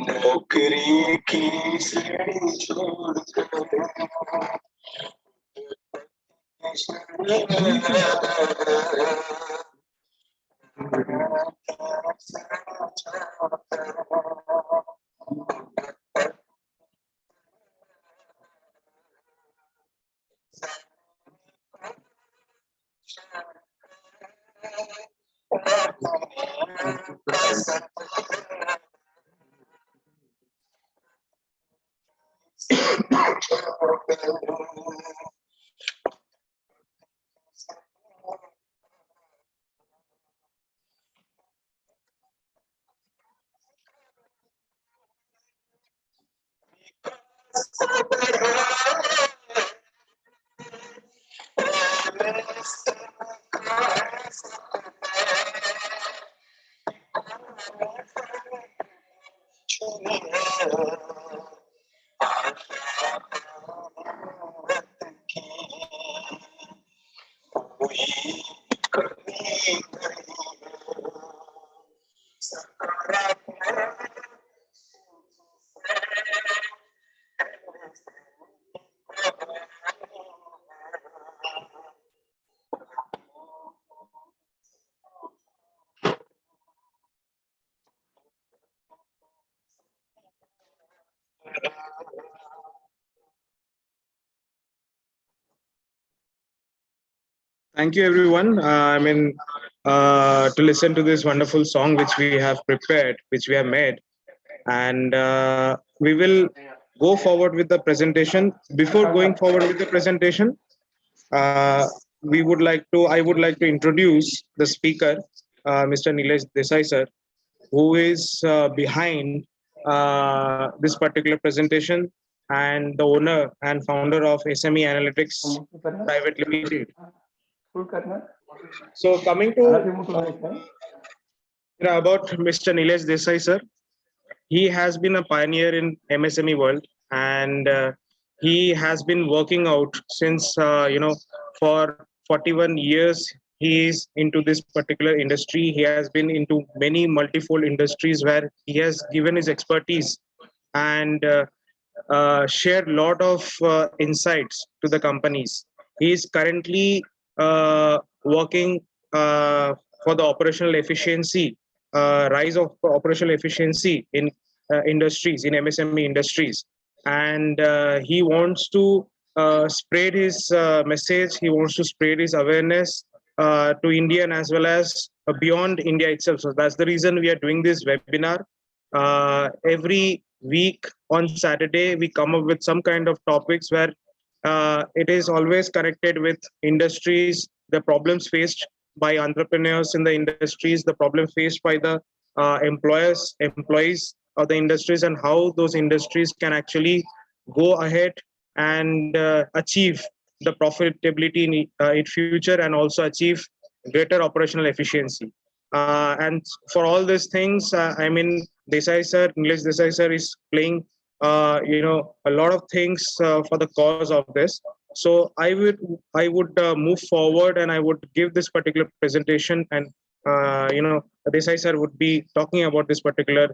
नौकरी की सीढ़ी छोड़कर Thank you, everyone. To listen to this wonderful song which we have prepared, which we have made, and we will go forward with the presentation. Before going forward with the presentation, we would like to. I would like to introduce the speaker, Mr. Nilesh Desai sir, who is behind this particular presentation and the owner and founder of SME Analytics Private Limited. So coming to about Mr. Nilesh Desai sir, he has been a pioneer in MSME world, and he has been working out since for 41 years. He is into this particular industry. He has been into many multifold industries where he has given his expertise and shared a lot of insights to the companies. He is currently working for the operational efficiency, rise of operational efficiency in industries, in MSME industries. And he wants to spread his message, he wants to spread his awareness to India and as well as beyond India itself. So that's the reason we are doing this webinar. Every week on Saturday, we come up with some kind of topics where it is always connected with industries, the problems faced by entrepreneurs in the industries, the problem faced by the employees of the industries, and how those industries can actually go ahead and achieve the profitability in future and also achieve greater operational efficiency. And for all these things, Nilesh Desai sir is playing, a lot of things for the cause of this. So I would move forward and I would give this particular presentation, and Desai sir would be talking about this particular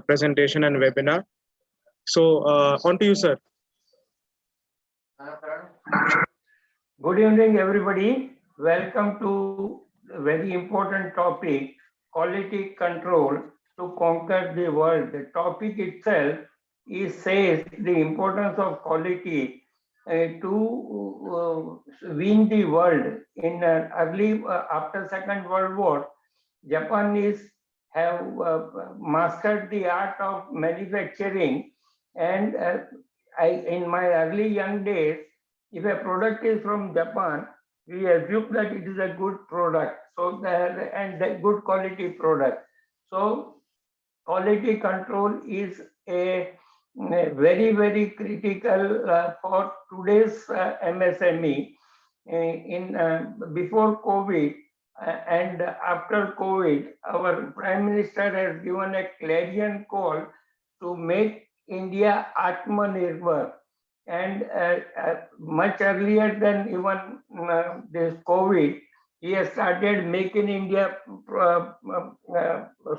presentation and webinar. So on to you, sir. Good evening, everybody. Welcome to a very important topic, quality control to conquer the world. The topic itself says the importance of quality to win the world. In early after Second World War, Japanese have mastered the art of manufacturing, and in my early young days, if a product is from Japan, we assume that it is a good product, and a good quality product. So quality control is a very, very critical for today's MSME. Before COVID and after COVID, our Prime Minister has given a clarion call to make India Atmanirbhar. And much earlier than even this COVID, he has started Make in India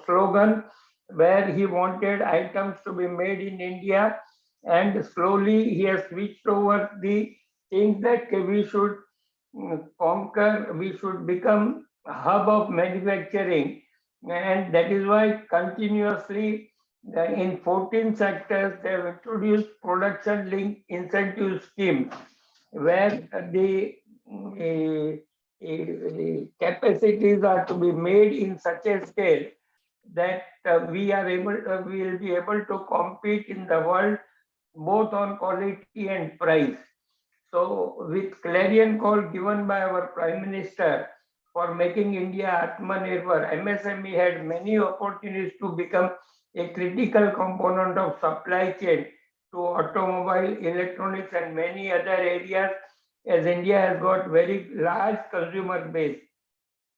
slogan, where he wanted items to be made in India, and slowly he has switched over the things that we should conquer, we should become a hub of manufacturing, and that is why continuously in 14 sectors they have introduced production linked incentive schemes where the capacities are to be made in such a scale that we will be able to compete in the world both on quality and price. So with clarion call given by our Prime Minister for making India Atmanirbhar, MSME had many opportunities to become a critical component of supply chain to automobile, electronics and many other areas, as India has got very large consumer base,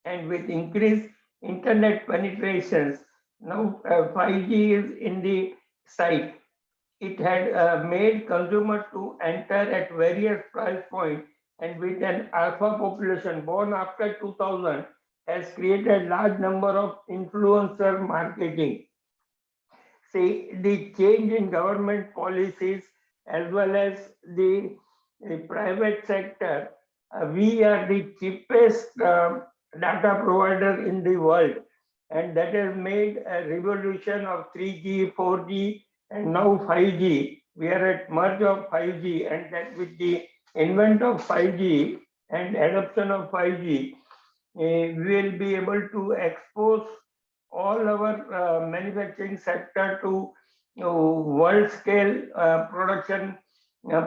and with increased internet penetrations, now 5G is in the sight. It had made consumer to enter at various price points, and with an alpha population born after 2000 has created large number of influencer marketing. See, the change in government policies as well as the private sector, we are the cheapest data provider in the world, and that has made a revolution of 3G, 4G, and now 5G. We are at merge of 5G, and that with the invent of 5G and adoption of 5G, we will be able to expose all our manufacturing sector to world scale production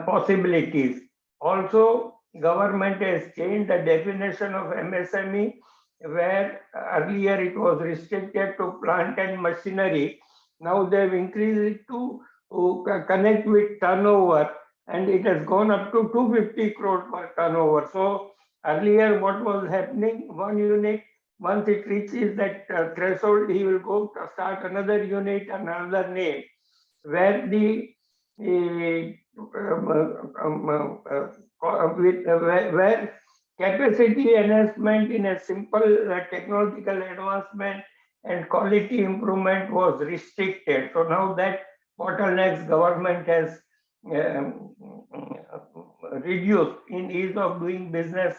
possibilities. Also, government has changed the definition of MSME, where earlier it was restricted to plant and machinery. Now they've increased it to connect with turnover, and it has gone up to 250 crore per turnover. So earlier what was happening, one unit, once it reaches that threshold, he will go to start another unit, another name, where where capacity enhancement in a simple technological advancement and quality improvement was restricted. So now that bottlenecks government has um, reduced in ease of doing business,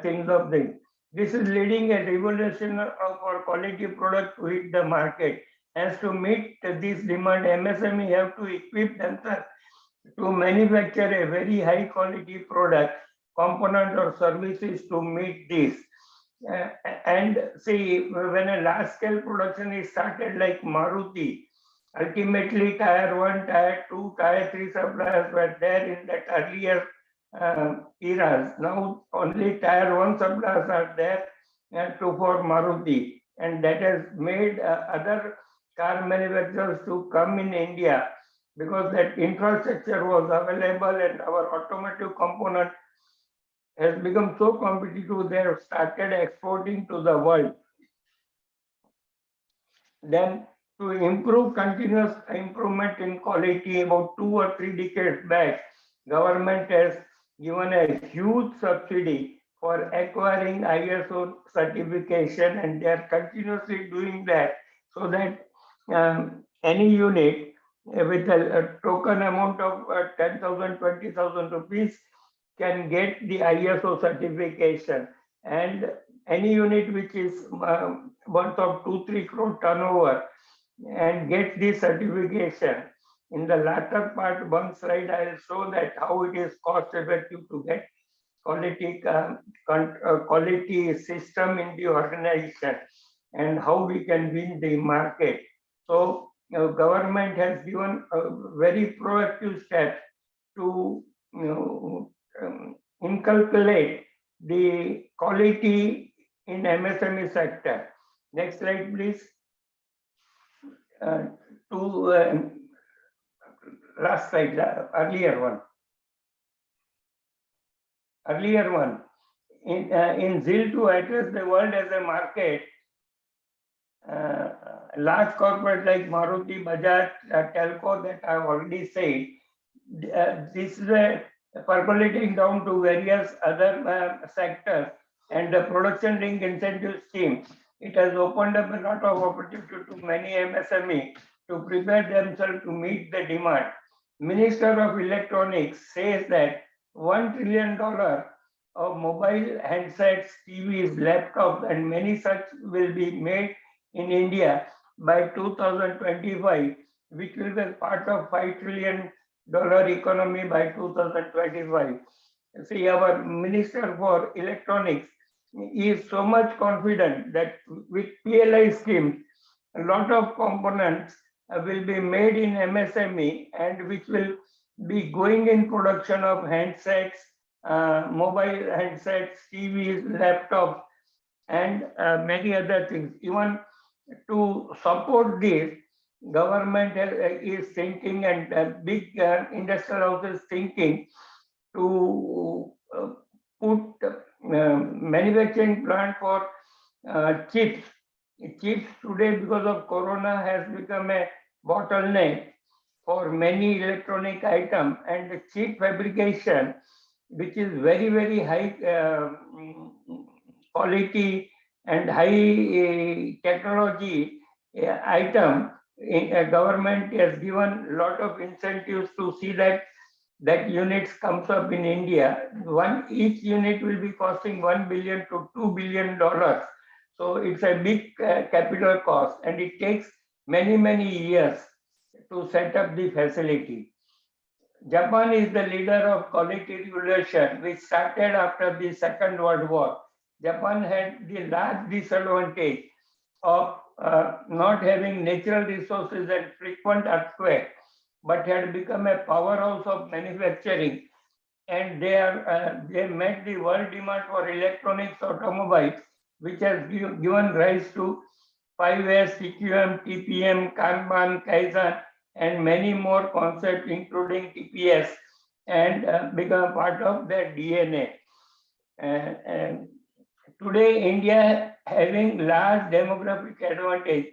things of things. This is leading a revolution of our quality product to hit the market. As to meet this demand, MSME have to equip themselves to manufacture a very high quality product, component or services to meet this. And see, when a large scale production is started like Maruti, ultimately tier 1, tier 2, tier 3 suppliers were there in that earlier eras. Now only tier 1 suppliers are there for Maruti, and that has made other car manufacturers to come in India because that infrastructure was available, and our automotive component has become so competitive they have started exporting to the world. Then to improve continuous improvement in quality, about 2 or 3 decades back, government has given a huge subsidy for acquiring ISO certification, and they are continuously doing that so that any unit with a token amount of 10,000, 20,000 rupees can get the ISO certification, and any unit which is worth of 2-3 crore turnover and get this certification. In the latter part, one slide I will show that how it is cost effective to get quality system in the organization and how we can win the market. So government has given a very proactive step to inculcate the quality in MSME sector. Next slide, please. Last slide, earlier one. In zeal to address the world as a market, large corporate like Maruti, Bajaj, Telco that I have already said, this is percolating down to various other sectors, and the production link incentive scheme It has opened up a lot of opportunity to many MSME to prepare themselves to meet the demand. Minister of Electronics says that $1 trillion of mobile handsets, TVs, laptops, and many such will be made in India by 2025, which will be part of $5 trillion economy by 2025. See, our Minister for Electronics is so much confident that with PLI scheme, a lot of components will be made in MSME and which will be going in production of handsets, mobile handsets, TVs, laptops, and many other things. Even to support this, government is thinking and big industrial houses thinking to put manufacturing plant for chips. Chips today, because of Corona, has become a bottleneck for many electronic items, and the chip fabrication, which is very, very high quality and high technology item, government has given a lot of incentives to see that units comes up in India. Each unit will be costing $1 billion to $2 billion. So it's a big capital cost, and it takes many years to set up the facility. Japan is the leader of quality regulation, which started after the Second World War. Japan had the large disadvantage of not having natural resources and frequent earthquakes, but had become a powerhouse of manufacturing, and they met the world demand for electronics automobiles, which has given rise to 5S, CQM, TPM, Kanban, Kaizen, and many more concepts, including TPS, and become part of their DNA. And today, India having large demographic advantage,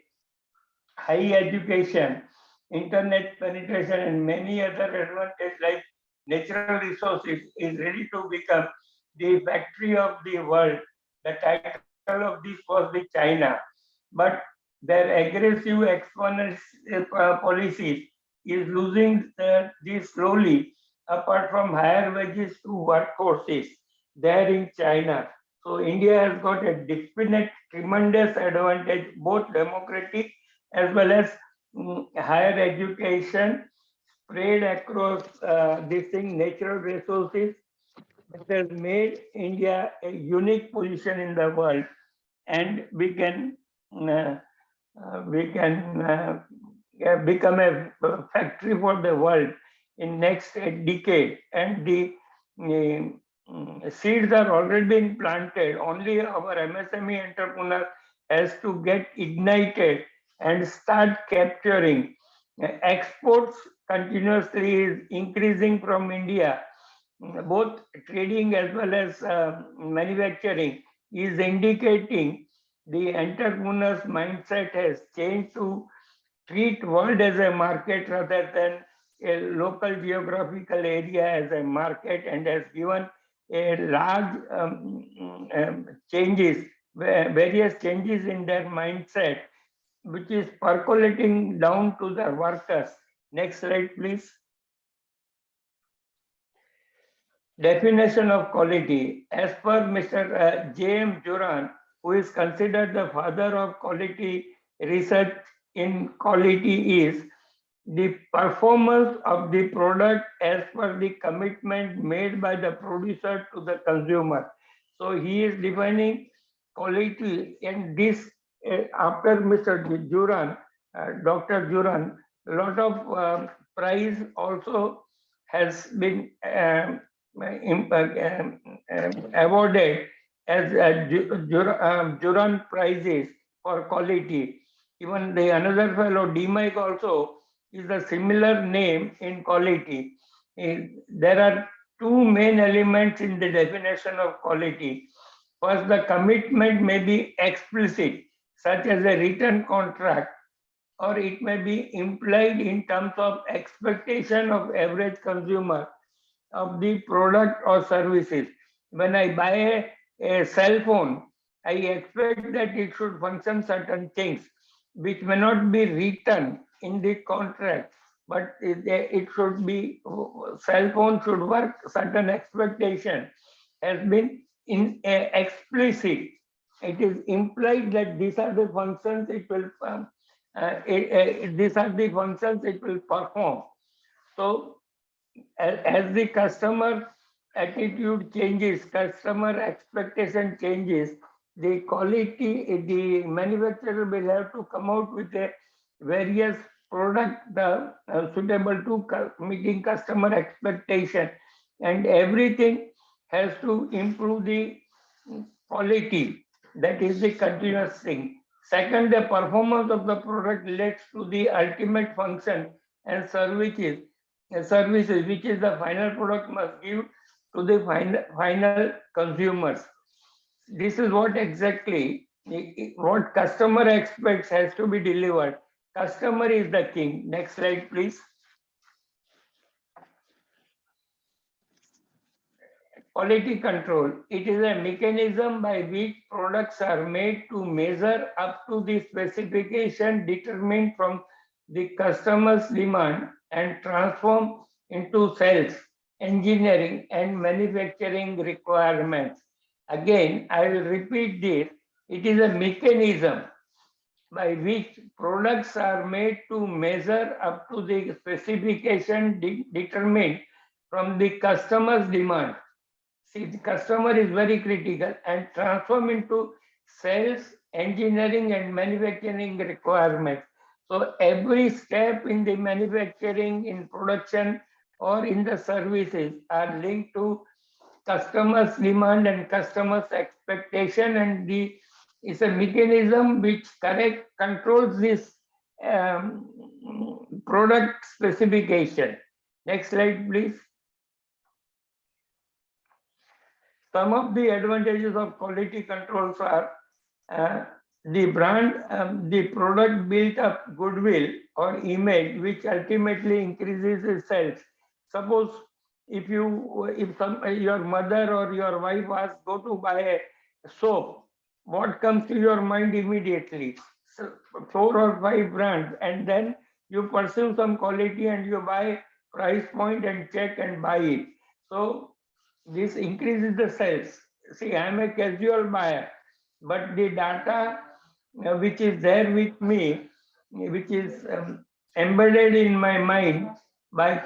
high education, internet penetration, and many other advantages like natural resources, is ready to become the factory of the world. The title of this was the China, but their aggressive exponential policies is losing this slowly, apart from higher wages to workforces there in China. So India has got a definite tremendous advantage, both democratic as well as higher education spread across this thing, natural resources. It has made India a unique position in the world, and uh, we can become a factory for the world in next decade. And the seeds are already being planted. Only our MSME entrepreneur has to get ignited and start capturing. Exports continuously is increasing from India. Both trading as well as manufacturing is indicating the entrepreneur's mindset has changed to treat world as a market rather than a local geographical area as a market, and has given a large changes, various changes in their mindset, which is percolating down to the workers. Next slide, please. Definition of quality. As per Mr. J.M. Juran, who is considered the father of quality research in quality, is the performance of the product as per the commitment made by the producer to the consumer. So he is defining quality, and this after Mr. Juran, Dr. Juran, a lot of prize also has been awarded as Juran prizes for quality. Even the another fellow, D. Mike, also is a similar name in quality. There are two main elements in the definition of quality. First, the commitment may be explicit, such as a written contract, or it may be implied in terms of expectation of average consumer of the product or services. When I buy a cell phone, I expect that it should function certain things which may not be written in the contract, but it should be, cell phone should work, certain expectation has been explicit. It is implied that these are the functions it will, these are the functions it will perform. So as the customer attitude changes, customer expectation changes, the quality, the manufacturer will have to come out with a various product suitable to meeting customer expectation, and everything has to improve the quality. That is the continuous thing. Second, the performance of the product leads to the ultimate function and services which is the final product must give to the final consumers. This is what exactly what customer expects has to be delivered. Customer is the king. Next slide, please. Quality control. It is a mechanism by which products are made to measure up to the specification determined from the customer's demand and transform into sales, engineering, and manufacturing requirements. Again, I will repeat this. It is a mechanism by which products are made to measure up to the specification determined from the customer's demand. See, the customer is very critical and transform into sales, engineering, and manufacturing requirements. So every step in the manufacturing, in production, or in the services are linked to customers' demand and customers' expectation, and the is a mechanism which controls this um, product specification. Next slide, please. Some of the advantages of quality controls are the brand, the product built up goodwill or image, which ultimately increases its sales. Suppose if your mother or your wife asks go to buy a soap, what comes to your mind immediately? So 4 or 5 brands, and then you pursue some quality and you buy price point and check and buy it. So this increases the sales. See, I am a casual buyer, but the data which is there with me, which is embedded in my mind by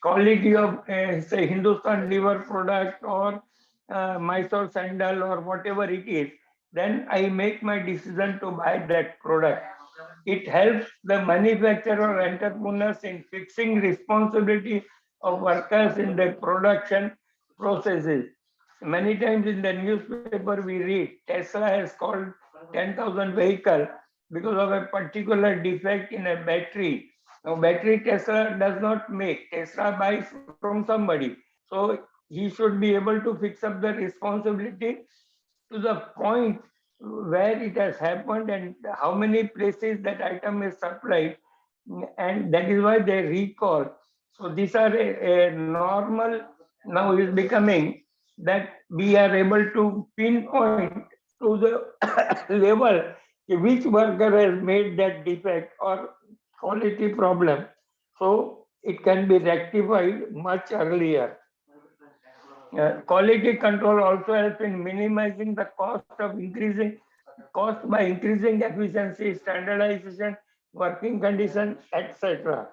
quality of say Hindustan liver product or Mysore sandal or whatever it is, then I make my decision to buy that product. It helps the manufacturer or entrepreneurs in fixing responsibility of workers in the production processes. Many times in the newspaper we read Tesla has called 10,000 vehicles because of a particular defect in a battery. Now battery Tesla does not make, Tesla buys from somebody. So he should be able to fix up the responsibility to the point where it has happened and how many places that item is supplied, and that is why they recall. So these are a normal, now is becoming that we are able to pinpoint to the level which worker has made that defect or quality problem. So it can be rectified much earlier. Quality control also helps in minimizing the cost by increasing efficiency, standardization, working conditions, etc.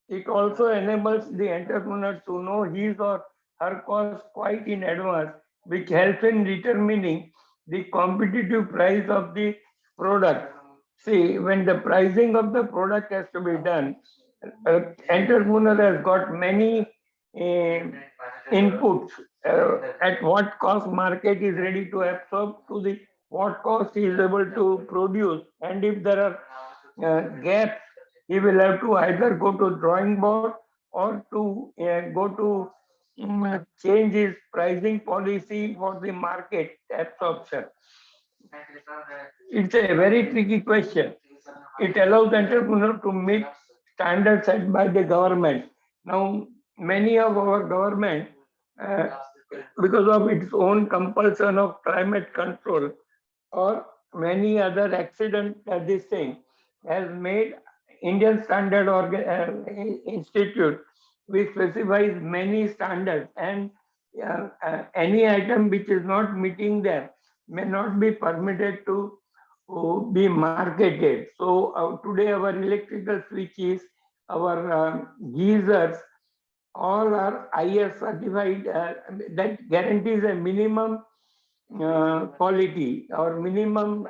It also enables the entrepreneur to know his or her cost quite in advance, which helps in determining the competitive price of the product. See, when the pricing of the product has to be done, entrepreneur has got many inputs, at what cost market is ready to absorb, to the what cost he is able to produce, and if there are gaps, he will have to either go to drawing board or to go to change his pricing policy for the market absorption. It's a very tricky question. It allows entrepreneur to meet standards set by the government. Now, many of our government, because of its own compulsion of climate control, or many other accident, this thing has made Indian Standard Institute, which specifies many standards, and any item which is not meeting them may not be permitted to be marketed. So today our electrical switches, our geysers, all are IS certified. That guarantees a minimum quality or minimum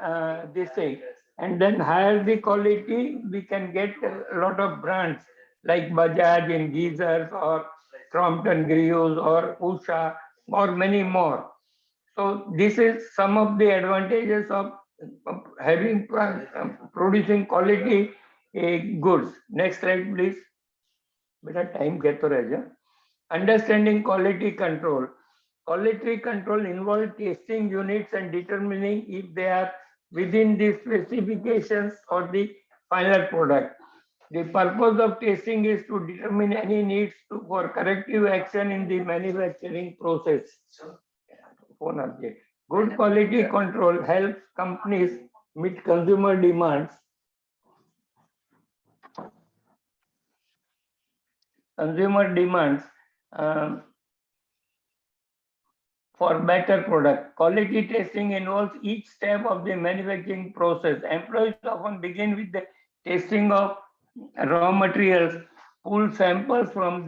this thing, and then higher the quality, we can get a lot of brands like Bajaj in geysers, or Crompton Greaves, or Usha, or many more. So this is some of the advantages of having producing quality goods. Next slide, please. Beta time get understanding quality control. Quality control involves testing units and determining if they are within the specifications or the final product. The purpose of testing is to determine any needs for corrective action in the manufacturing process. Good quality control helps companies meet consumer demands. Consumer demands for better product. Quality testing involves each step of the manufacturing process. Employees often begin with the testing of raw materials, pull samples from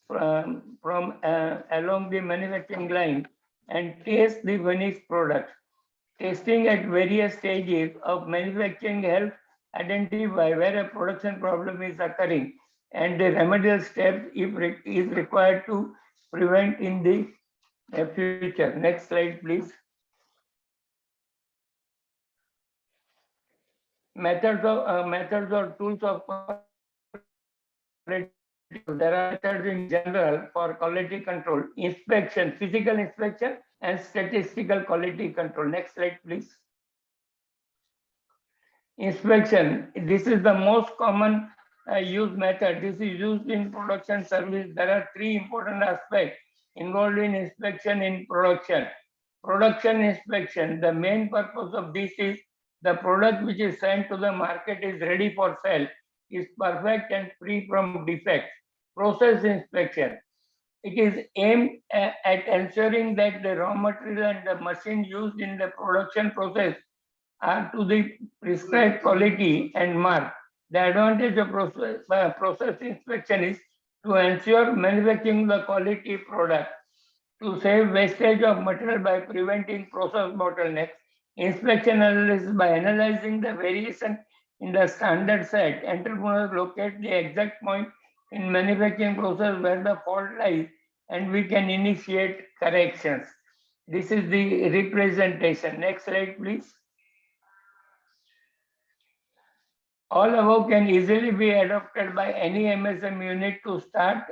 along the manufacturing line, and test the finished product. Testing at various stages of manufacturing helps identify where a production problem is occurring and the remedial steps is required to prevent in the future. Next slide, please. Methods or tools of quality control. There are methods in general for quality control: inspection, physical inspection, and statistical quality control. Next slide, please. Inspection. This is the most common used method. This is used in production service. There are three important aspects involved in inspection in production. Production inspection. The main purpose of this is the product which is sent to the market is ready for sale, is perfect and free from defects. Process inspection. It is aimed at ensuring that the raw material and the machine used in the production process are to the prescribed quality and mark. The advantage of process inspection is to ensure manufacturing the quality product, to save wastage of material by preventing process bottlenecks. Inspection analysis: by analyzing the variation in the standard set, entrepreneurs locate the exact point in manufacturing process where the fault lies, and we can initiate corrections. This is the representation. Next slide, please. All above can easily be adopted by any MSM unit to start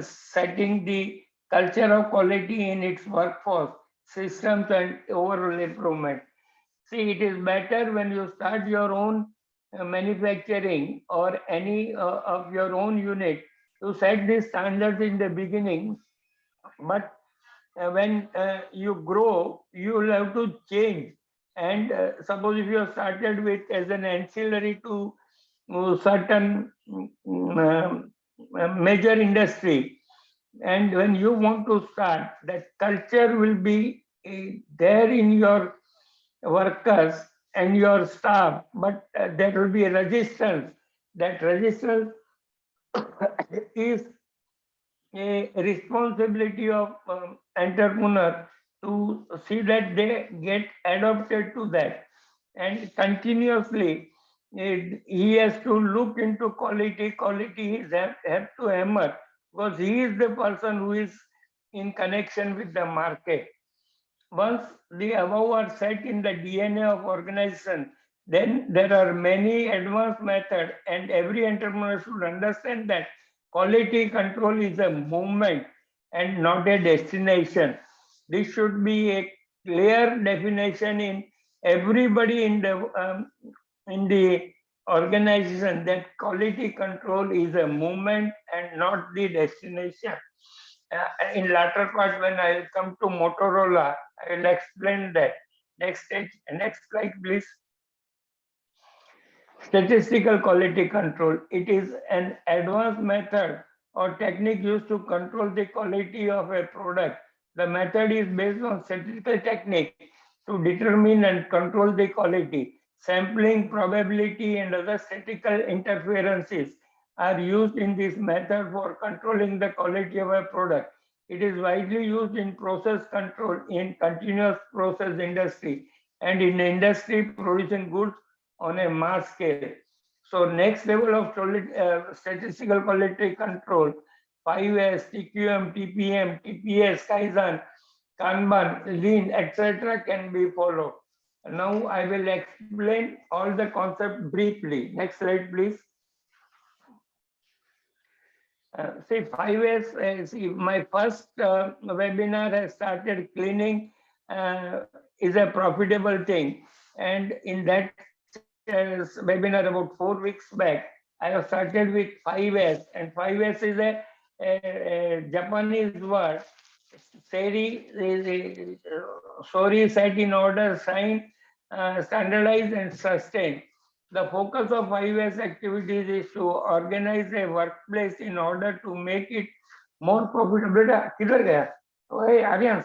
setting the culture of quality in its workforce, systems, and overall improvement. See, it is better when you start your own manufacturing or any of your own unit to set these standards in the beginning. But when you grow, you will have to change. And suppose if you have started with as an ancillary to certain major industry, and when you want to start, that culture will be there in your workers and your staff, but there will be a resistance. That resistance is a responsibility of entrepreneur to see that they get adopted to that, and continuously he has to look into quality. Quality is have to hammer, because he is the person who is in connection with the market. Once the above are set in the DNA of organization, then there are many advanced methods, and every entrepreneur should understand that quality control is a movement and not a destination. This should be a clear definition in everybody in the organization, that quality control is a movement and not the destination. In latter part, when I will come to Motorola, I will explain that. Next stage, next slide, please. Statistical quality control. It is an advanced method or technique used to control the quality of a product. The method is based on statistical technique to determine and control the quality. Sampling, probability, and other statistical interferences are used in this method for controlling the quality of a product. It is widely used in process control in continuous process industry and in industry producing goods on a mass scale. So next level of statistical quality control, 5S, TQM, TPM, TPS, Kaizen, Kanban, Lean, etc. can be followed. Now I will explain all the concept briefly. Next slide, please. See, 5S, see, my first webinar has started cleaning is a profitable thing. And in that webinar about 4 weeks back, I have started with 5S, and 5S is a Japanese word. Sorry, set in order, sign, standardize, and sustain. The focus of 5S activities is to organize a workplace in order to make it more profitable. बेटा किधर गया? ओए आर्यन,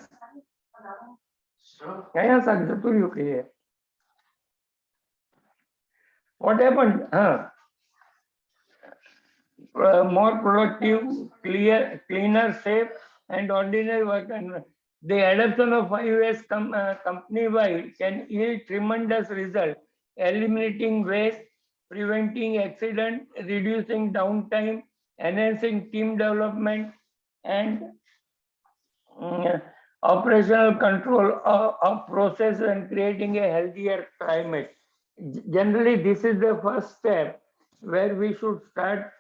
क्या सांगतो तू UK? What happened? More productive, cleaner, safe, and ordinary work environment. The adoption of 5S company-wide can yield tremendous results, eliminating waste, preventing accident, reducing downtime, enhancing team development, and operational control of process and creating a healthier climate. Generally, this is the first step where we should start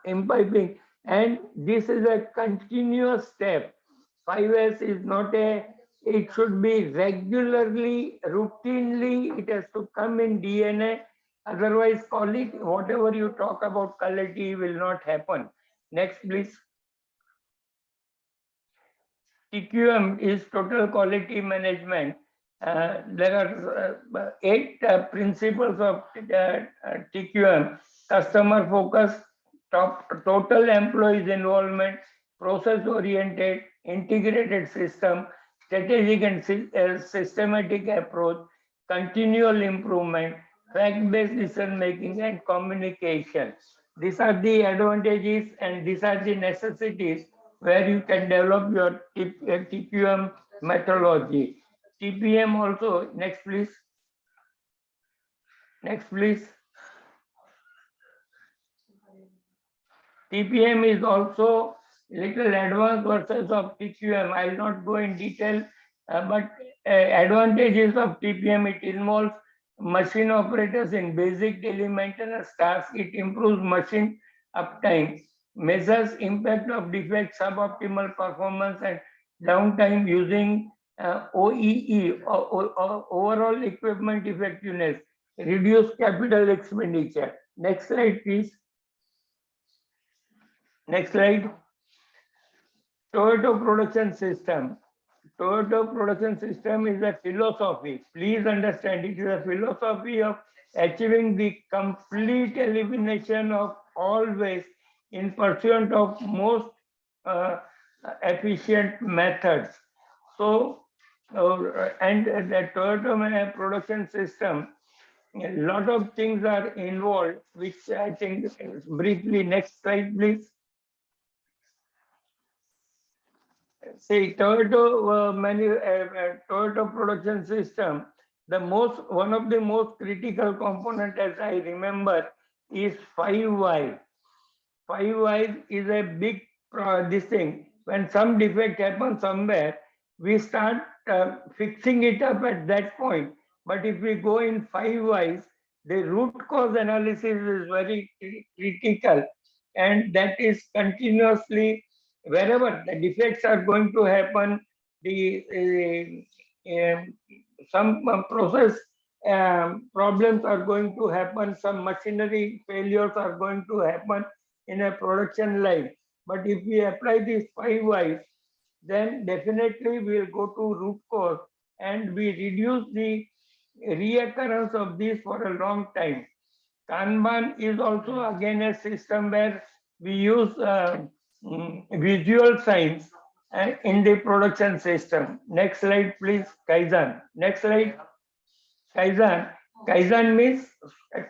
imbibing, and this is a continuous step. 5S is not a, it should be regularly, routinely, it has to come in DNA. Otherwise, colleague, whatever you talk about quality will not happen. Next, please. TQM is total quality management. There are 8 principles of TQM: customer focus, total employees involvement, process oriented, integrated system, strategic and systematic approach, continual improvement, fact-based decision making, and communication. These are the advantages and these are the necessities where you can develop your TQM methodology. TPM also, next please. Next please. TPM is also little advanced versions of TQM. I will not go in detail, but advantages of TPM, it involves machine operators in basic daily maintenance tasks. It improves machine uptime, measures impact of defect, suboptimal performance, and downtime using OEE, overall equipment effectiveness, reduce capital expenditure. Next slide, please. Next slide. Toyato Production System. Toyato Production System is a philosophy. Please understand, it is a philosophy of achieving the complete elimination of all waste in pursuit of most efficient methods. So, and the Toyota Production System, a lot of things are involved, which I think briefly. Next slide, please. See, Toyota Toyota Production System, one of the most critical component, as I remember, is 5Y. 5Y is a big this thing. When some defect happens somewhere, we start fixing it up at that point. But if we go in 5Ys, the root cause analysis is very critical, and that is continuously, wherever the defects are going to happen, some process problems are going to happen, some machinery failures are going to happen in a production line. But if we apply these 5 Ys, then definitely we will go to root cause and we reduce the reoccurrence of this for a long time. Kanban is also again a system where we use visual signs in the production system. Next slide, please. Kaizen. Next slide. Kaizen. Kaizen means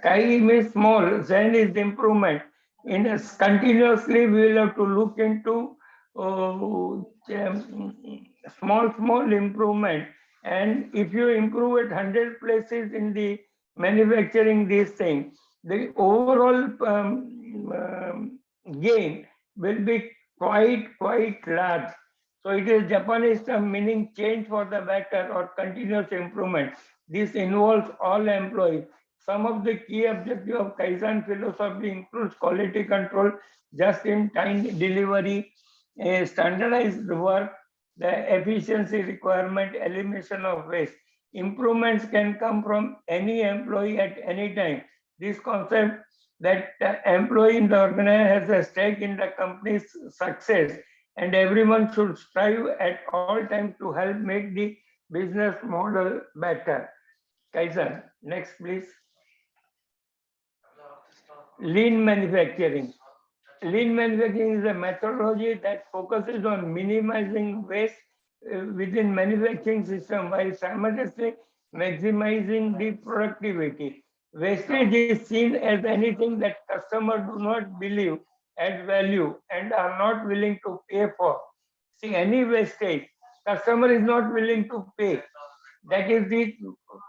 Kai means small, Zen is improvement. Continuously, we will have to look into small improvement. And if you improve at 100 places in the manufacturing these things, the overall gain will be quite large. So it is Japanese term meaning change for the better or continuous improvement. This involves all employees. Some of the key objectives of Kaizen philosophy includes quality control, just-in-time delivery, standardized work, the efficiency requirement, elimination of waste. Improvements can come from any employee at any time. This concept that the employee in the organization has a stake in the company's success, and everyone should strive at all times to help make the business model better. Kaizen, next please. Lean manufacturing. Lean manufacturing is a methodology that focuses on minimizing waste within manufacturing system while simultaneously maximizing the productivity. Wastage is seen as anything that customers do not believe adds value and are not willing to pay for. See, any wastage, customer is not willing to pay. That is the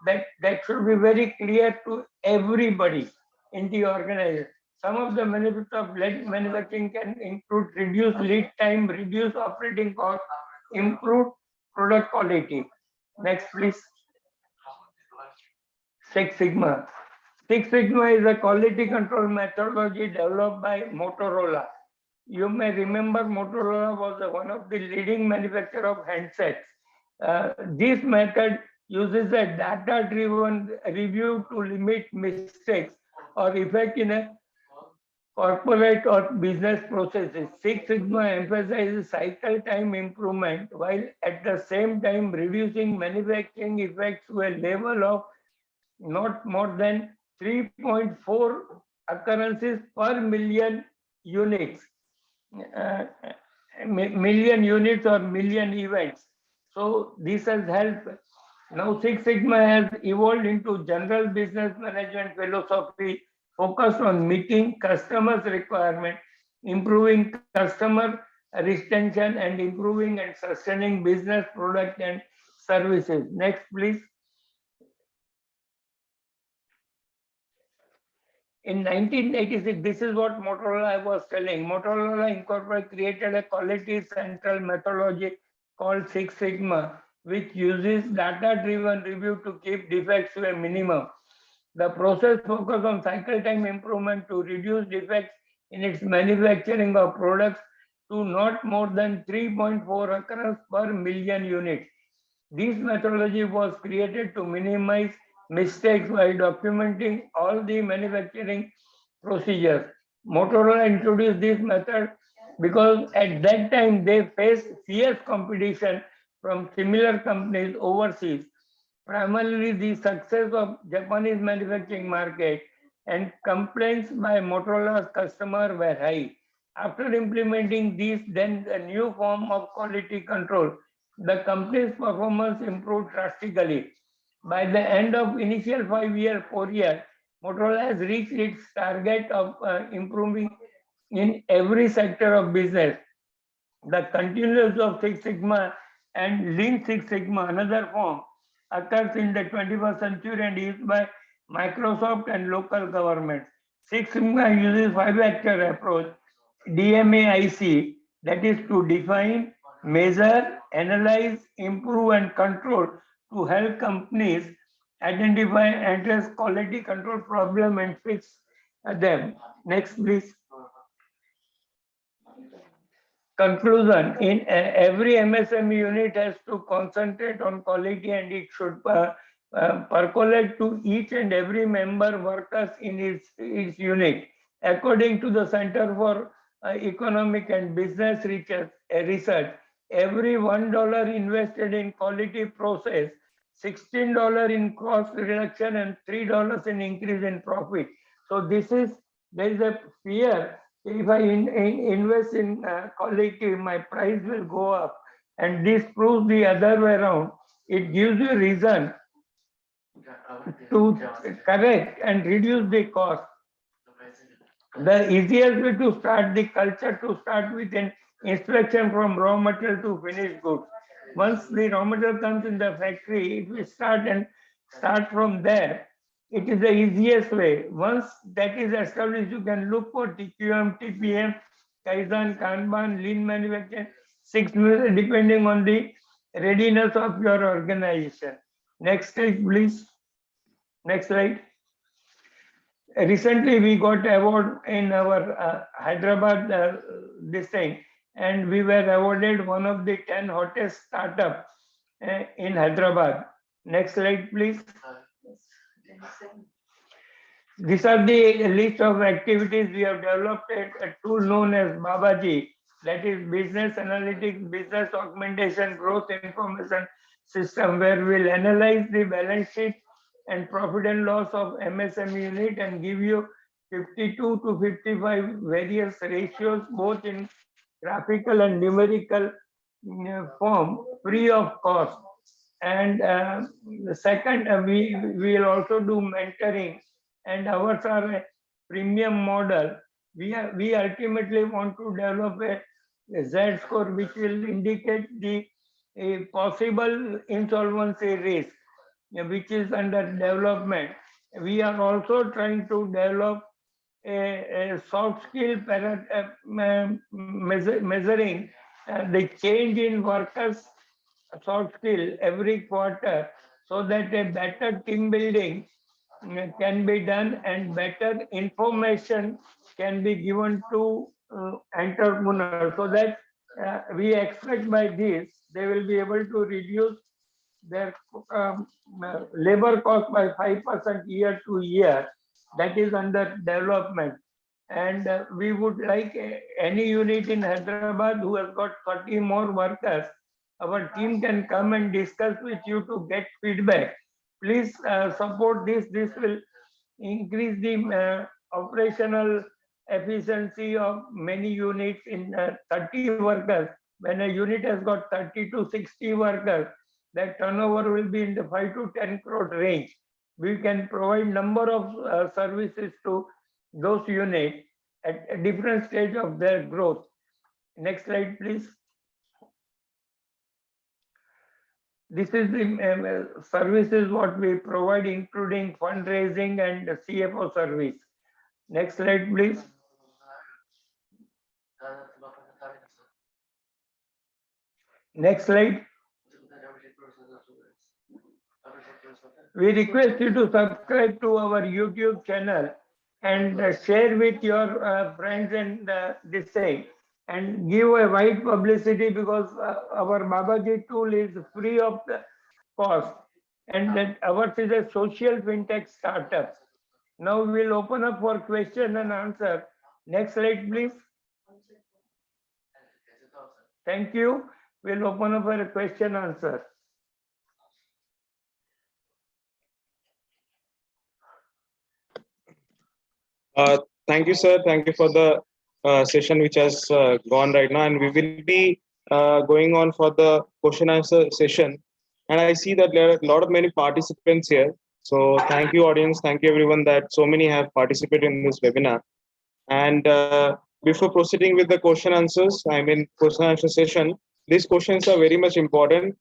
that should be very clear to everybody in the organization. Some of the benefits of lead manufacturing can include reduced lead time, reduced operating cost, improved product quality. Next, please. Six Sigma. Six Sigma is a quality control methodology developed by Motorola. You may remember Motorola was one of the leading manufacturer of handsets. This method uses a data-driven review to limit mistakes or effect in a corporate or business processes. Six Sigma emphasizes cycle time improvement while at the same time reducing manufacturing effects to a level of not more than 3.4 occurrences per million units. Million units or million events. So this has helped. Now Six Sigma has evolved into general business management philosophy focused on meeting customers' requirement, improving customer retention, and improving and sustaining business product and services. Next, please. In 1986, this is what Motorola was telling. Motorola Incorporated created a quality central methodology called Six Sigma, which uses data-driven review to keep defects to a minimum. The process focuses on cycle time improvement to reduce defects in its manufacturing of products to not more than 3.4 occurrence per million units. This methodology was created to minimize mistakes by documenting all the manufacturing procedures. Motorola introduced this method because at that time they faced fierce competition from similar companies overseas. Primarily, the success of Japanese manufacturing market and complaints by Motorola's customer were high. After implementing these, then a new form of quality control, the company's performance improved drastically. By the end of initial 5-year period, Motorola has reached its target of improving in every sector of business. The continuance of Six Sigma and Lean Six Sigma, another form, occurs in the 21st century and used by Microsoft and local governments. Six Sigma uses 5-factor approach, DMAIC, that is to define, measure, analyze, improve, and control to help companies identify and address quality control problem and fix them. Next, please. Conclusion, in every MSME unit has to concentrate on quality and it should percolate to each and every member workers in its unit. According to the Center for Economic and Business Research, every $1 invested in quality process $16 in cost reduction and $3 in increase in profit. So there is a fear. If I invest in quality, my price will go up. And this proves the other way around. It gives you reason to correct and reduce the cost. The easiest way to start the culture to start with an inspection from raw material to finished goods. Once the raw material comes in the factory, if we start from there, it is the easiest way. Once that is established, you can look for TQM, TPM, Kaizen, Kanban, lean manufacturing, 6 months, depending on the readiness of your organization. Next slide, please. Next slide. Recently, we got award in our Hyderabad this thing, and we were awarded one of the 10 hottest startup in Hyderabad. Next slide, please. These are the list of activities we have developed a tool known as Babaji, that is business analytics, business augmentation, growth information system, where we'll analyze the balance sheet and profit and loss of MSME unit and give you 52 to 55 various ratios, both in graphical and numerical form, free of cost. And the second, we will also do mentoring, and ours are a premium model. We ultimately want to develop a Z score which will indicate the possible insolvency risk, which is under development. We are also trying to develop a soft skill measuring the change in workers' soft skill every quarter, so that a better team building can be done and better information can be given to entrepreneurs, so that we expect by this they will be able to reduce their labor cost by 5% year to year. That is under development. And we would like any unit in Hyderabad who has got 30 more workers, our team can come and discuss with you to get feedback. Please support this. This will increase the operational efficiency of many units in 30 workers. When a unit has got 30 to 60 workers, that turnover will be in the 5 to 10 crore range. We can provide number of services to those units at a different stage of their growth. Next slide, please. This is the services what we provide, including fundraising and CFO service. Next slide, please. Next slide. We request you to subscribe to our YouTube channel and share with your friends and this thing, and give a wide publicity, because our Babaji tool is free of the cost, and that ours is a social fintech startup. Now we'll open up for question and answer. Next slide, please. Thank you. We'll open up for a question answer. Thank you, sir. Thank you for the session which has gone right now, and we will be going on for the question answer session. And I see that there are a lot of many participants here. So thank you, audience. Thank you, everyone, that so many have participated in this webinar. And before proceeding with the question answers, question answer session, these questions are very much important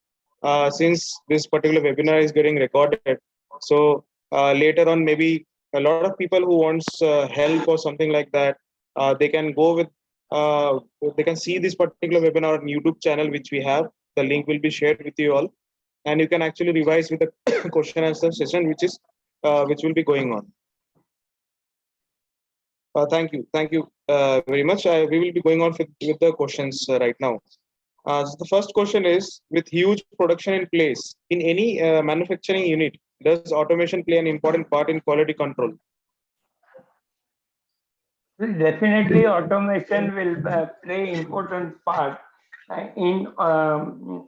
since this particular webinar is getting recorded. So later on, maybe a lot of people who wants help or something like that, they can go with, they can see this particular webinar on YouTube channel, which we have. The link will be shared with you all, and you can actually revise with the question answer session, which will be going on. Thank you very much. We will be going on with the questions right now. So the first question is, with huge production in place in any manufacturing unit, does automation play an important part in quality control? Definitely, automation will play important part in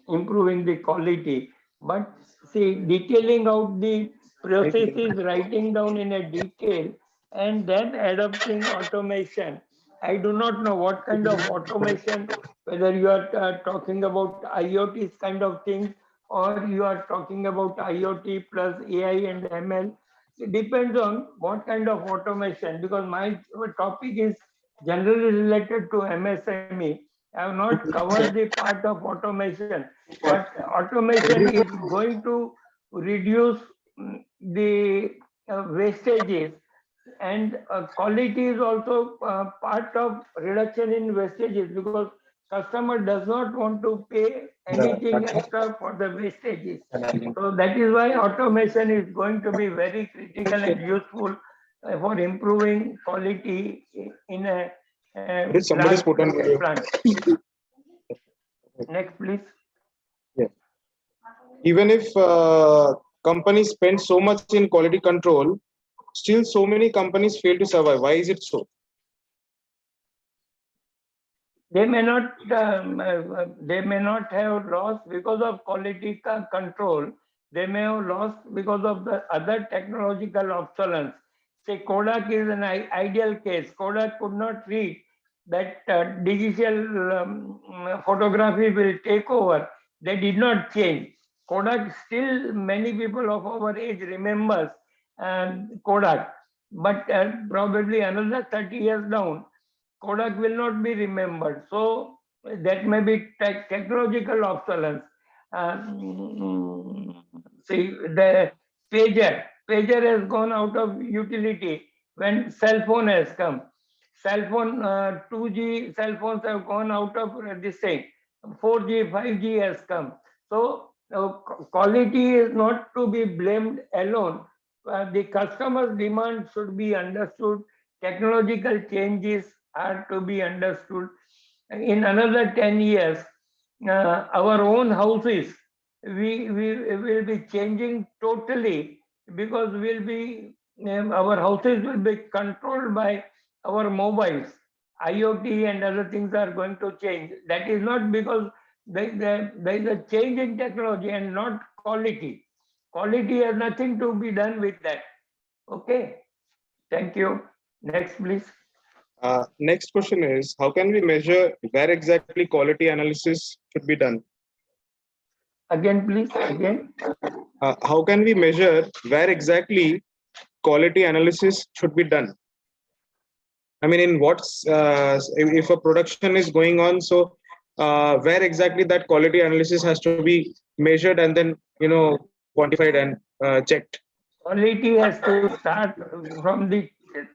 improving the quality. But see, detailing out the processes, writing down in a detail, and then adopting automation. I do not know what kind of automation, whether you are talking about IoT kind of things, or you are talking about IoT plus AI and ML. It depends on what kind of automation, because my topic is generally related to MSME. I have not covered the part of automation, but automation is going to reduce the wastages, and quality is also part of reduction in wastages, because customer does not want to pay anything extra for the wastages. So that is why automation is going to be very critical and useful for improving quality in a Did somebody large put on video? plant. Next, please. Yeah. Even if companies spend so much in quality control, still so many companies fail to survive. Why is it so? They may not have lost because of quality control. They may have lost because of the other technological obsolescence. Say Kodak is an ideal case. Kodak could not read that digital photography will take over. They did not change. Kodak still, many people of our age remembers Kodak, but probably another 30 years down, Kodak will not be remembered. So that may be technological obsolescence. See, the pager has gone out of utility when cell phone has come. Cell phone, 2G cell phones have gone out of this thing. 4G, 5G has come. So quality is not to be blamed alone. The customer's demand should be understood. Technological changes are to be understood. In another 10 years, our own houses, we will be changing totally, because our houses will be controlled by our mobiles. IoT and other things are going to change. That is not because there is a change in technology and not quality. Quality has nothing to be done with that. Okay. Thank you. Next, please. Next question is, how can we measure where exactly quality analysis should be done? Again, please. Again. How can we measure where exactly quality analysis should be done? I mean, in what's if a production is going on, so where exactly that quality analysis has to be measured and then quantified and checked. Quality has to start from the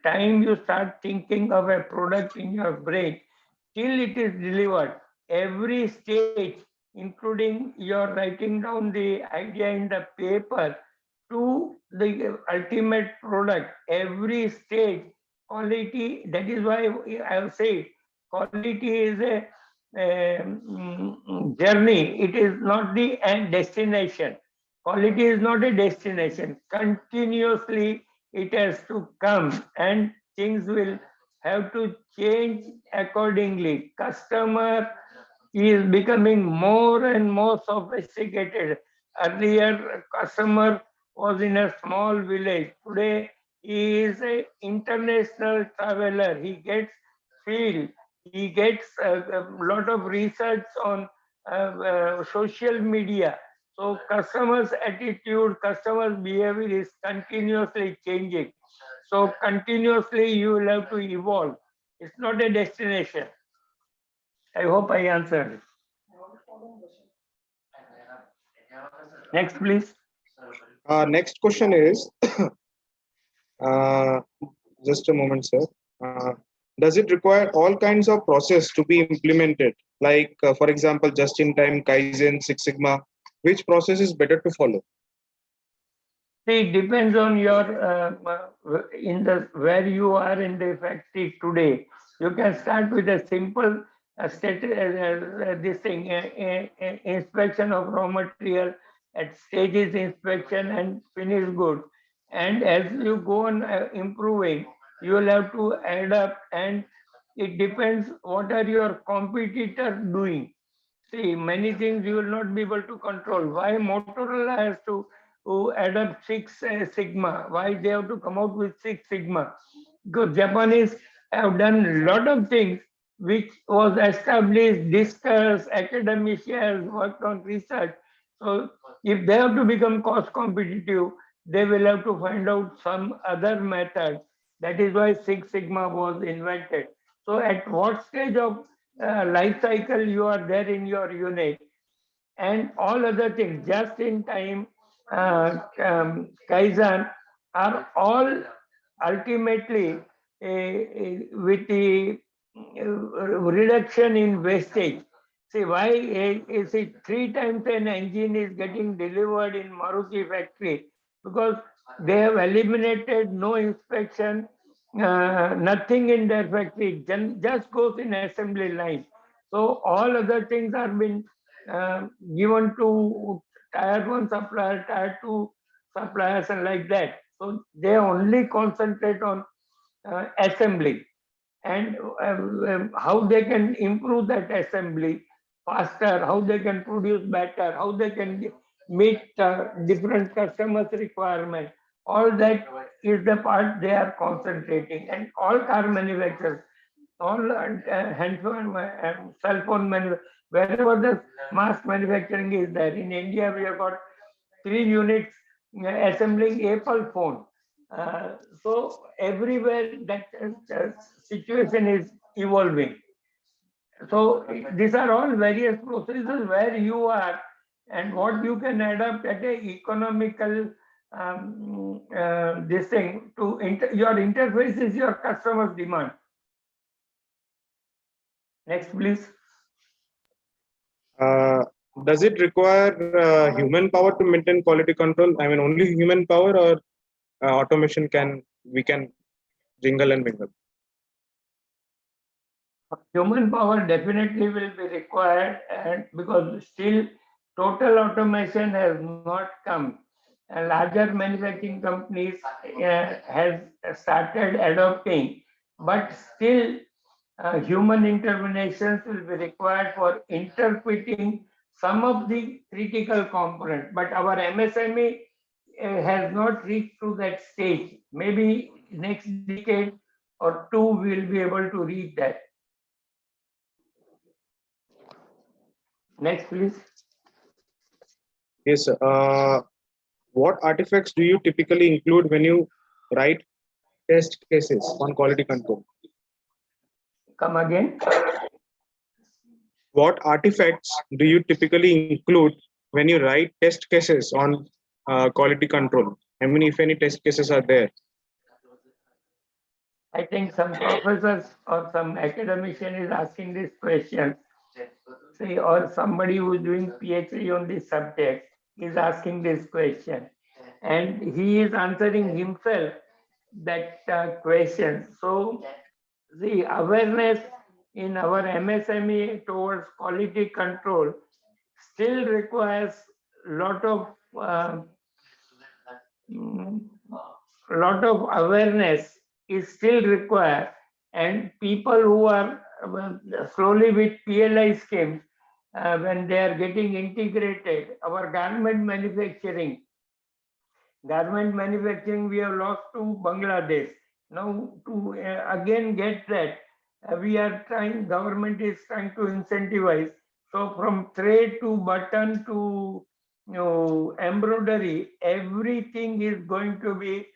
time you start thinking of a product in your brain till it is delivered. Every stage, including your writing down the idea in the paper to the ultimate product, every stage, quality, that is why I have said quality is a journey. It is not the end destination. Quality is not a destination. Continuously, it has to come, and things will have to change accordingly. Customer is becoming more and more sophisticated. Earlier, customer was in a small village. Today, he is an international traveler. He gets feel. He gets a lot of research on social media. So customers' attitude, customers' behavior is continuously changing. So continuously you will have to evolve. It's not a destination. I hope I answered. Next, please. Next question is, just a moment, sir. Does it require all kinds of process to be implemented? Like, for example, just-in-time, Kaizen, Six Sigma. Which process is better to follow? See, it depends on your where you are in the factory today. You can start with a simple inspection of raw material at stages inspection and finished good. And as you go on improving, you will have to add up, and it depends what are your competitor doing. see, many things you will not be able to control. Why Motorola has to adopt Six Sigma? Why they have to come out with Six Sigma? Because Japanese have done a lot of things which was established, discussed, academicians worked on research. So if they have to become cost competitive, they will have to find out some other method. That is why Six Sigma was invented. So at what stage of life cycle you are there in your unit, and all other things, just in time, Kaizen are all ultimately with the reduction in wastage. See why is it 3 times an engine is getting delivered in Maruti factory? Because they have eliminated no inspection, nothing in their factory, just goes in assembly line. So all other things are been given to tier one supplier, tier two suppliers, and like that. So they only concentrate on assembly and how they can improve that assembly faster, how they can produce better, how they can meet different customers' requirement. All that is the part they are concentrating, and all car manufacturers, all handphone, cell phone wherever the mass manufacturing is there. In India, we have got 3 units assembling Apple phone. So everywhere that situation is evolving. So these are all various processes where you are and what you can adapt at a economical this thing to your interface is your customer's demand. Next, please. Does it require human power to maintain quality control? I mean, only human power, or automation we can jingle and mingle? Human power definitely will be required, and because still total automation has not come. And larger manufacturing companies has started adopting, but still human interventions will be required for interpreting some of the critical components. But our MSME has not reached to that stage. Maybe next decade or two we'll be able to reach that. Next, please. Yes. What artifacts do you typically include when you write test cases on quality control? Come again. What artifacts do you typically include when you write test cases on quality control? I mean, if any test cases are there. I think some professors or some academician is asking this question. See, or somebody who is doing PhD on this subject is asking this question. And he is answering himself that question. So, the awareness in our MSME towards quality control still requires lot of awareness is still required, and people who are slowly with PLI schemes, when they are getting integrated, our garment manufacturing, we have lost to Bangladesh. Now to again get that, we are trying, government is trying to incentivize. So from thread to button to embroidery, everything is going to be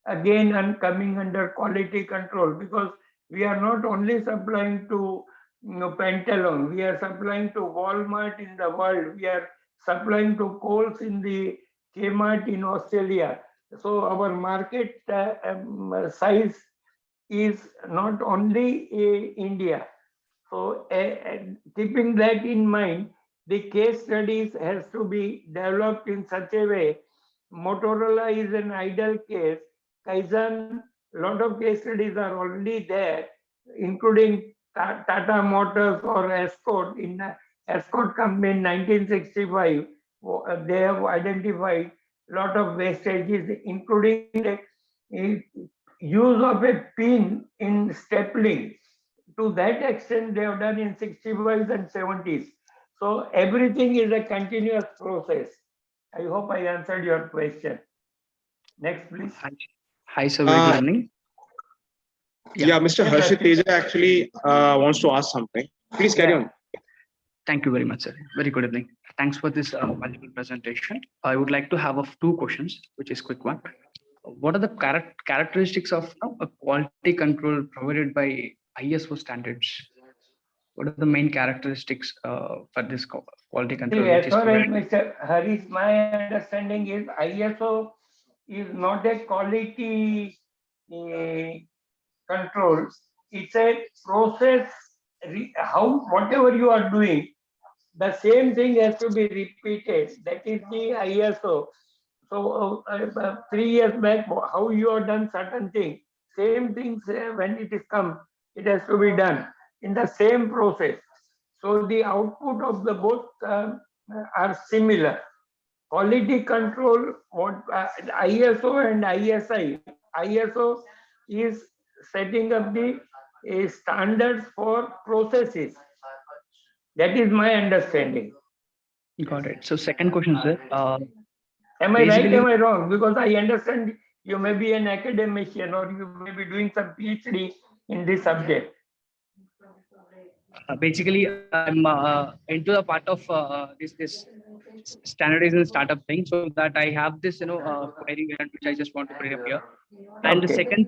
again coming under quality control, because we are not only supplying to Pantaloon, we are supplying to Walmart in the world, we are supplying to Coles in the Kmart in Australia. So our market size is not only India. So keeping that in mind, the case studies has to be developed in such a way. Motorola is an ideal case. Kaizen, lot of case studies are already there, including Tata Motors or Escort. In Escort company in 1965, they have identified lot of wastages, including the use of a pin in stapling. To that extent, they have done in 65s and 70s. So everything is a continuous process. I hope I answered your question. Next, please. Hi, sir. Very good evening. Yeah, Mr. Yes, Harshit Harshit. Teja actually wants to ask something. Please carry on. Thank you very much, sir. Very good evening. Thanks for this valuable presentation. I would like to have two questions, which is quick one. What are the characteristics of a quality control provided by ISO standards? What are the main characteristics for this quality control? See, Which as is far as provided? Mr. Harish, my understanding is ISO is not a quality control. It's a process. How whatever you are doing, the same thing has to be repeated. That is the ISO. So 3 years back, how you have done certain things, same things when it is come, it has to be done in the same process. So the output of the both are similar. Quality control, what ISO and ISI. ISO is setting up the standards for processes. That is my understanding. Got it. So second question, sir. Am I right? Basically- Am I wrong? Because I understand you may be an academician or you may be doing some PhD in this subject. Basically, I'm into the part of this standardization startup thing, so that I have this query which I just want to bring up here. And the Okay. second,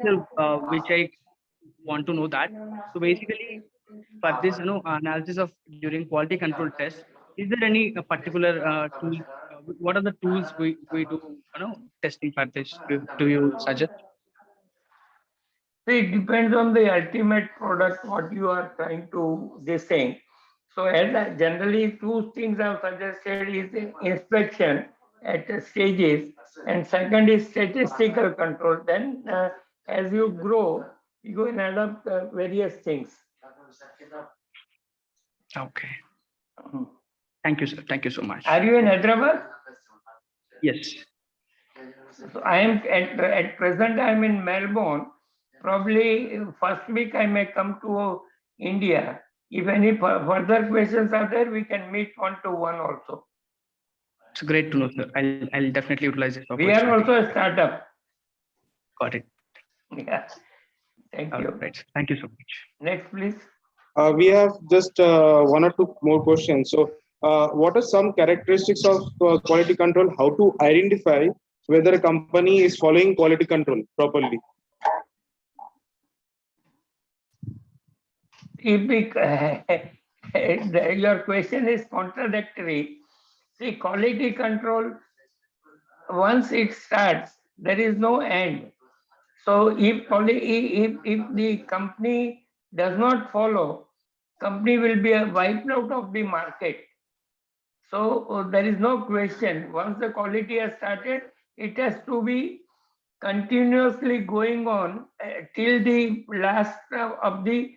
which I want to know that. So basically, for this analysis of during quality control test, is there any particular tool? What are the tools we do testing for this? Do you suggest? See, it depends on the ultimate product, what you are trying to this thing. So as generally two things I've suggested is the inspection at the stages, and second is statistical control. Then as you grow, you can add up various things. Okay. Thank you, sir. Thank you so much. Are you in Hyderabad? Yes. So I am at present I am in Melbourne. Probably first week I may come to India. If any further questions are there, we can meet one-to-one also. It's great to know, sir. I'll definitely utilize this We opportunity. are also a startup. Got it. Yeah. Thank All you. right. Thank you so much. Next, please. We have just one or two more questions. So, what are some characteristics of quality control? How to identify whether a company is following quality control properly? Your question is contradictory. See, quality control, once it starts, there is no end. So if the company does not follow, company will be wiped out of the market. So there is no question. Once the quality has started, it has to be continuously going on till the last of the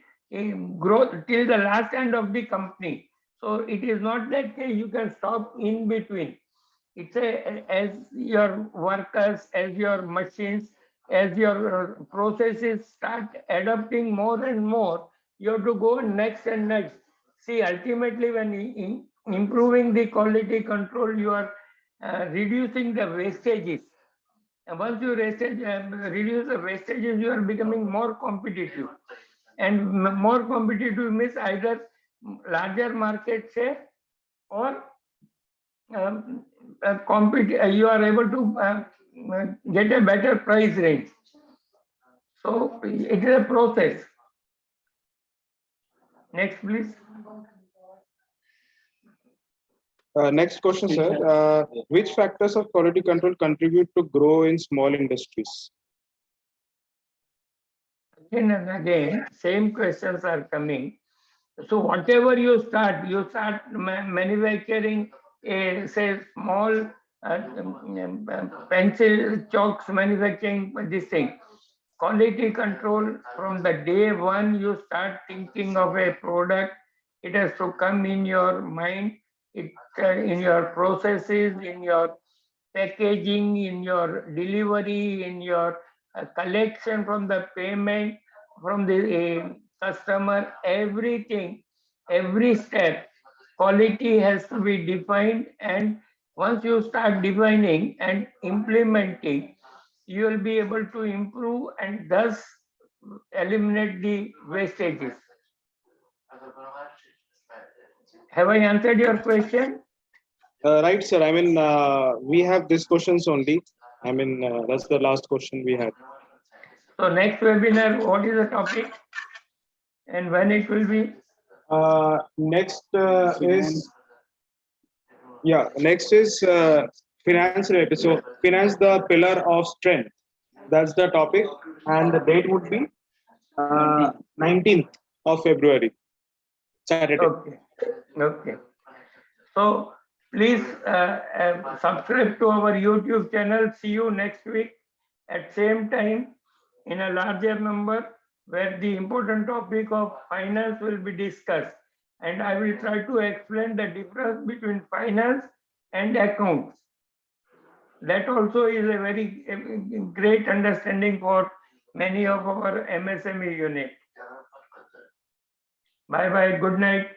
growth, till the last end of the company. So it is not that you can stop in between. It's as your workers, as your machines, as your processes start adapting more and more, you have to go next and next. See, ultimately, when improving the quality control, you are reducing the wastages. And once you reduce the wastages, you are becoming more competitive. And more competitive means either larger market share or you are able to get a better price range. So it is a process. Next, please. Next question, sir. Which factors of quality control contribute to grow in small industries? Again and again, same questions are coming. So whatever you start manufacturing a say small pencil chalks, manufacturing this thing. Quality control from the day one you start thinking of a product, it has to come in your mind, in your processes, in your packaging, in your delivery, in your collection from the payment, from the customer, everything, every step quality has to be defined, and once you start defining and implementing, you will be able to improve and thus eliminate the wastages. Have I answered your question? Right, sir. I mean, we have these questions only. I mean, that's the last question we had. So next webinar, what is the topic and when it will be? Next is finance related. So finance, the pillar of strength. That's the topic, and the date would be 19th of February, Saturday. Okay. Okay. So please subscribe to our YouTube channel. See you next week at same time in a larger number, where the important topic of finance will be discussed. And I will try to explain the difference between finance and accounts. That also is a very great understanding for many of our MSME unit. Bye bye. Good night.